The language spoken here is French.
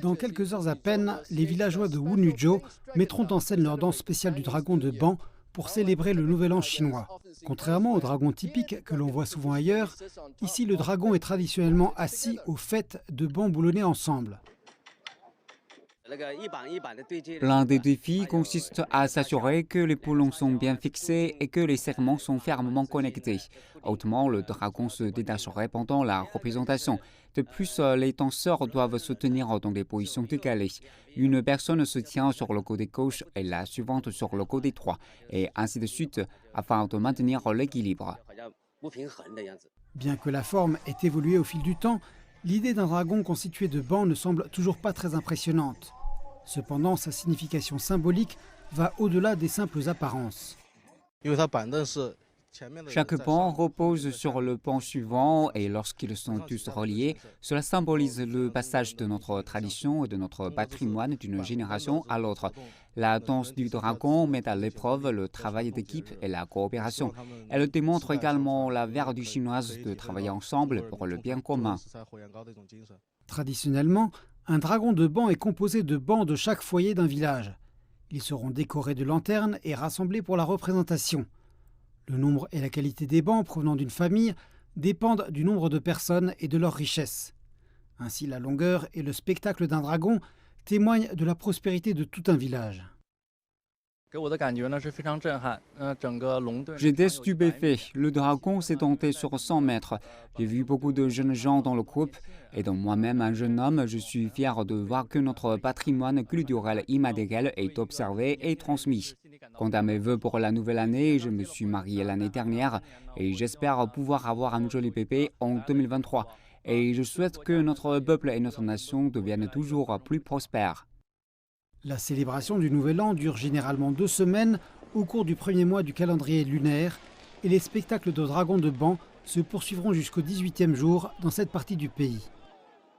Dans quelques heures à peine, les villageois de Wunuzhou mettront en scène leur danse spéciale du dragon de Ban pour célébrer le nouvel an chinois. Contrairement au dragon typique que l'on voit souvent ailleurs, ici le dragon est traditionnellement assis aux fêtes de bancs boulonnés ensemble. L'un des défis consiste à s'assurer que les boulons sont bien fixés et que les segments sont fermement connectés. Autrement, le dragon se détacherait pendant la représentation. De plus, les danseurs doivent se tenir dans des positions décalées. Une personne se tient sur le côté gauche et la suivante sur le côté droit, et ainsi de suite, afin de maintenir l'équilibre. Bien que la forme ait évolué au fil du temps, l'idée d'un dragon constitué de bancs ne semble toujours pas très impressionnante. Cependant, sa signification symbolique va au-delà des simples apparences. Chaque banc repose sur le banc suivant et lorsqu'ils sont tous reliés, cela symbolise le passage de notre tradition et de notre patrimoine d'une génération à l'autre. La danse du dragon met à l'épreuve le travail d'équipe et la coopération. Elle démontre également la vertu chinoise de travailler ensemble pour le bien commun. Traditionnellement, un dragon de banc est composé de bancs de chaque foyer d'un village. Ils seront décorés de lanternes et rassemblés pour la représentation. Le nombre et la qualité des bancs provenant d'une famille dépendent du nombre de personnes et de leur richesse. Ainsi, la longueur et le spectacle d'un dragon témoignent de la prospérité de tout un village. J'étais stupéfait. Le dragon s'est tenté sur 100 mètres. J'ai vu beaucoup de jeunes gens dans le groupe. Et dans moi-même, un jeune homme, je suis fier de voir que notre patrimoine culturel immatériel est observé et transmis. Quant à mes vœux pour la nouvelle année, je me suis marié l'année dernière et j'espère pouvoir avoir un joli bébé en 2023. Et je souhaite que notre peuple et notre nation deviennent toujours plus prospères. La célébration du Nouvel An dure généralement 2 semaines au cours du premier mois du calendrier lunaire et les spectacles de dragons de banc se poursuivront jusqu'au 18e jour dans cette partie du pays.